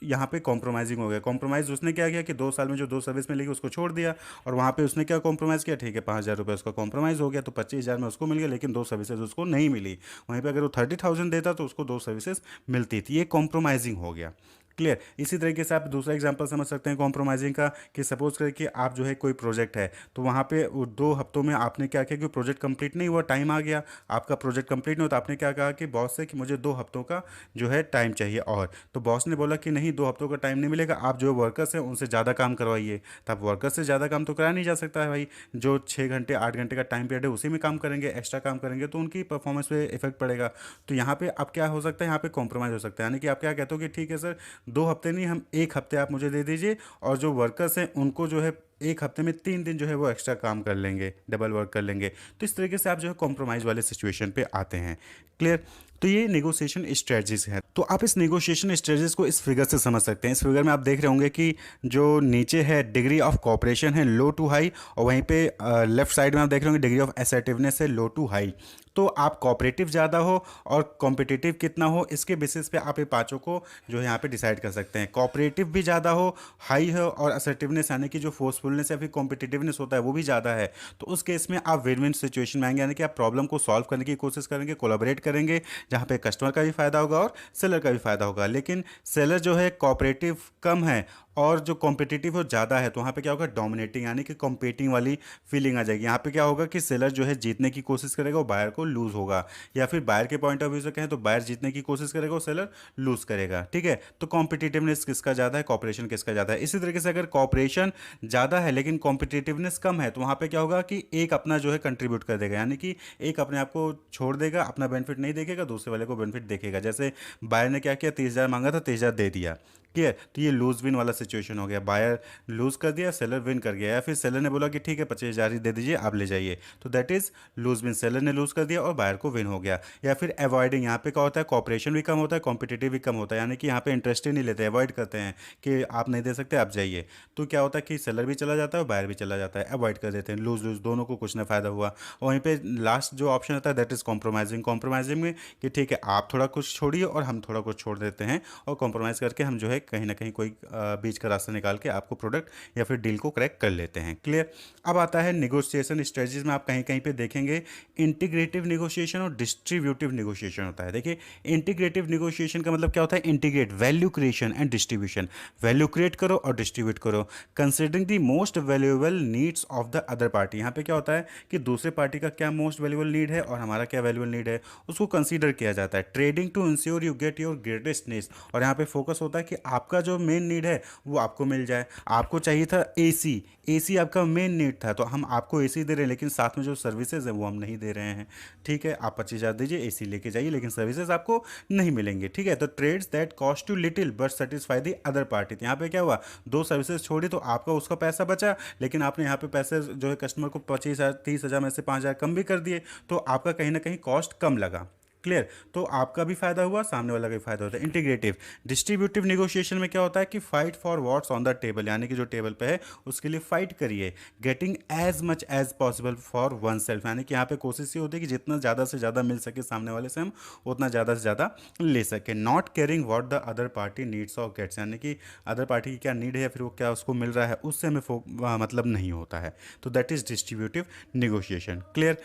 यहाँ पे कॉम्प्रोमाइजिंग हो गया। कॉम्प्रोमाइज़ उसने क्या किया कि 2 साल में जो 2 सर्विस मिलेगी उसको छोड़ दिया, और वहाँ पे उसने क्या कॉम्प्रोमाइज़ किया, ठीक है 5,000 रुपये उसका कॉम्प्रोमाइज़ हो गया, तो 25,000 में उसको मिल गया, लेकिन 2 सर्विसेज उसको नहीं मिली। वहीं पे अगर वो 30,000 देता तो उसको 2 सर्विसेज मिलती थी, ये कॉम्प्रोमाइजिंग हो गया। क्लियर। इसी तरीके से आप दूसरा एग्जांपल समझ सकते हैं कॉम्प्रोमाइजिंग का, कि सपोज करें कि आप जो है कोई प्रोजेक्ट है, तो वहाँ पे 2 हफ्तों में आपने क्या किया कि प्रोजेक्ट कंप्लीट नहीं हुआ, टाइम आ गया, आपका प्रोजेक्ट कंप्लीट नहीं हुआ, तो आपने क्या कहा कि बॉस से कि मुझे 2 हफ्तों का जो है टाइम चाहिए, और तो बॉस ने बोला कि नहीं 2 हफ्तों का टाइम नहीं मिलेगा, आप जो वर्कर्स हैं उनसे ज़्यादा काम करवाइए। तो आप वर्कर्स से ज़्यादा काम तो कराया नहीं जा सकता है भाई, जो 6 घंटे 8 घंटे का टाइम पीरियड है उसी में काम करेंगे, एक्स्ट्रा काम करेंगे तो उनकी परफॉर्मेंस पे इफेक्ट पड़ेगा। तो यहाँ पे अब क्या हो सकता है, यहाँ पे कॉम्प्रोमाइज़ हो सकता है, यानी कि आप क्या कहते हो कि ठीक है सर 2 हफ्ते नहीं, हम 1 हफ्ते आप मुझे दे दीजिए, और जो वर्कर्स हैं उनको जो है 1 हफ्ते में 3 दिन जो है वो एक्स्ट्रा काम कर लेंगे, डबल वर्क कर लेंगे। तो इस तरीके से आप जो है कॉम्प्रोमाइज़ वाले सिचुएशन पे आते हैं। क्लियर। तो ये नेगोशिएशन स्ट्रेटजीज है। तो आप इस नेगोशिएशन स्ट्रेटजीज को इस फिगर से समझ सकते हैं। इस फिगर में आप देख रहे होंगे कि जो नीचे है डिग्री ऑफ कोऑपरेशन है लो टू हाई, और वहीं पे लेफ्ट साइड में आप देख रहे होंगे डिग्री ऑफ असर्टिवनेस है लो टू हाई। तो आप कोऑपरेटिव ज़्यादा हो और कॉम्पिटिटिव कितना हो, इसके बेसिस पे आप ये पाँचों को जो है यहाँ पे डिसाइड कर सकते हैं। कोऑपरेटिव भी ज़्यादा हो, हाई हो, और असर्टिवनेस यानी कि जो फोर्सफुलनेस या फिर कॉम्पिटिटिवनेस होता है वो भी ज़्यादा है, तो उस केस में आप विन विन सिचुएशन में आएंगे, यानी कि आप प्रॉब्लम को सॉल्व करने की कोशिश करेंगे, कोलैबोरेट करेंगे, जहाँ पे कस्टमर का भी फायदा होगा और सेलर का भी फायदा होगा। लेकिन सेलर जो है कोऑपरेटिव कम है और जो कॉम्पिटिटिव हो ज़्यादा है, तो वहाँ पे क्या होगा, डोमिनेटिंग यानी कि कॉम्पीटिंग वाली फीलिंग आ जाएगी। यहाँ पे क्या होगा कि सेलर जो है जीतने की कोशिश करेगा और बायर को लूज होगा, या फिर बायर के पॉइंट ऑफ व्यू से कहें तो बायर जीतने की कोशिश करेगा और सेलर लूज करेगा, ठीक है। तो कॉम्पिटिटिवनेस किसका ज़्यादा है, कॉपरेशन किसका ज़्यादा है। इसी तरीके से अगर कॉपरेशन ज़्यादा है लेकिन कॉम्पिटिटिवनेस कम है, तो वहाँ पे क्या होगा कि एक अपना जो है कंट्रीब्यूट कर देगा, यानी कि एक अपने आप को छोड़ देगा, अपना बेनिफिट नहीं देखेगा, दूसरे वाले को बेनिफिट देखेगा। जैसे बायर ने क्या किया, 30,000 मांगा था, 30,000 दे दिया, क्लियर। तो ये लूज विन वाला सिचुएशन हो गया, बायर लूज कर दिया, सेलर विन कर गया, या फिर सेलर ने बोला कि ठीक है 25,000 ही दे दीजिए आप ले जाइए, तो that is loose win, seller ने लूज कर दिया और बायर को विन हो गया। या फिर अवॉइडिंग, यहाँ पे क्या होता है, कॉपरेशन भी कम होता है, कॉम्पिटिटिव भी कम होता है, यानी कि यहाँ पे इंटरेस्ट ही नहीं लेते, अवॉइड करते हैं कि आप नहीं दे सकते आप जाइए। तो क्या होता है कि सेलर भी चला जाता है और बायर भी चला जाता है, अवॉइड कर देते हैं, लूज लूज दोनों को कुछ ना फायदा हुआ। वहीं पे लास्ट जो ऑप्शन होता है दैट इज कॉम्प्रोमाइजिंग। कॉम्प्रोमाइजिंग में कि ठीक है आप थोड़ा कुछ छोड़िए और हम थोड़ा कुछ छोड़ देते हैं, और कॉम्प्रोमाइज़ करके हम जो है कहीं ना कहीं कोई बीच का रास्ता निकाल के आपको प्रोडक्ट या फिर डील को क्रैक कर लेते हैं। क्लियर। अब आता है निगोशिएशन स्ट्रेटजीज में, आप कहीं कहीं पे देखेंगे इंटीग्रेटिव निगोशिएशन और डिस्ट्रीब्यूटिव निगोशिएशन होता है। देखिए इंटीग्रेटिव निगोशिएशन का मतलब क्या होता है, integrate value creation and distribution, value create करो और डिस्ट्रीब्यूट करो, considering the most valuable needs of the other party. यहाँ पे क्या होता है कि दूसरे पार्टी का क्या मोस्ट वैल्यूएबल नीड है और हमारा क्या वैल्यूएबल नीड है, उसको कंसीडर किया जाता है। Trading to ensure you get your greatest needs, और यहाँ पे फोकस होता है कि आपका जो मेन नीड है वो आपको मिल जाए। आपको चाहिए था एसी, एसी आपका मेन नीड था, तो हम आपको एसी दे रहे हैं, लेकिन साथ में जो सर्विसेज है वो हम नहीं दे रहे हैं। ठीक है, आप 25,000 दीजिए, एसी लेके जाइए, लेकिन सर्विसेज आपको नहीं मिलेंगे। ठीक है, तो trades that cost you little but satisfy the other party. यहाँ पे क्या हुआ, दो सर्विसेज छोड़ी तो आपका उसका पैसा बचा, लेकिन आपने यहाँ पे पैसे जो है कस्टमर को 25,000 30,000 में से 5,000 कम भी कर दिए, तो आपका कहीं ना कहीं कॉस्ट कम लगा। क्लियर, तो आपका भी फायदा हुआ, सामने वाला का भी फायदा होता है। इंटीग्रेटिव डिस्ट्रीब्यूटिव नेगोशिएशन में क्या होता है कि fight for what's on the table, यानी कि जो टेबल पे है उसके लिए फाइट करिए। Getting as much as possible for oneself, यानी कि यहाँ पे कोशिश ये होती है कि जितना ज़्यादा से ज़्यादा मिल सके सामने वाले से हम उतना ज़्यादा से ज़्यादा ले सके। Not caring what the other party needs और गेट्स, यानी कि अदर पार्टी की क्या नीड है, फिर वो क्या उसको मिल रहा है, उससे हमें मतलब नहीं होता है। तो that is distributive negotiation. Clear.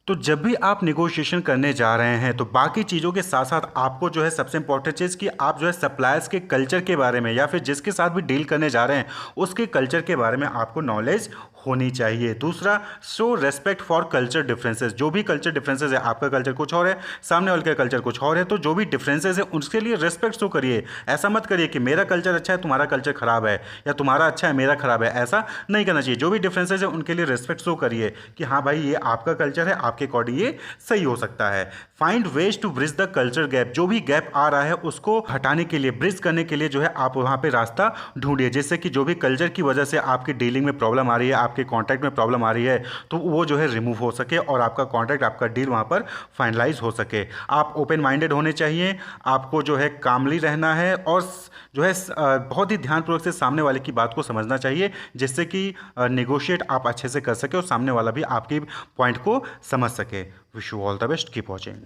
तो जब भी आप नेगोशिएशन करने जा रहे हैं तो बाकी चीज़ों के साथ साथ आपको जो है सबसे इंपॉर्टेंट चीज़ कि आप जो है सप्लायर्स के कल्चर के बारे में या फिर जिसके साथ भी डील करने जा रहे हैं उसके कल्चर के बारे में आपको नॉलेज होनी चाहिए। दूसरा, show respect for culture differences. जो भी कल्चर डिफरेंसेस है, आपका कल्चर कुछ और है, सामने वाले का कल्चर कुछ और है, तो जो भी डिफरेंसेस है उसके लिए रेस्पेक्ट शो करिए। ऐसा मत करिए कि मेरा कल्चर अच्छा है तुम्हारा कल्चर खराब है, या तुम्हारा अच्छा है मेरा खराब है, ऐसा नहीं करना चाहिए। जो भी डिफरेंसेस है उनके लिए रेस्पेक्ट शो करिए कि हाँ भाई ये आपका कल्चर है, आपके अकॉर्डिंग ये सही हो सकता है। Find ways to bridge the culture gap. जो भी गैप आ रहा है उसको हटाने के लिए, ब्रिज करने के लिए जो है आप वहाँ पे रास्ता ढूंढिए, जिससे कि जो भी कल्चर की वजह से आपकी डीलिंग में प्रॉब्लम आ रही है, आपके कॉन्टैक्ट में प्रॉब्लम आ रही है, तो वो जो है रिमूव हो सके और आपका कॉन्टैक्ट, आपका डील वहाँ पर फाइनलाइज हो सके। आप ओपन माइंडेड होने चाहिए, आपको जो है कामली रहना है और जो है बहुत ही ध्यानपूर्वक से सामने वाले की बात को समझना चाहिए, जिससे कि नेगोशिएट आप अच्छे से कर सके और सामने वाला भी आपकी पॉइंट को समझ सके। Wish you all the best, keep watching.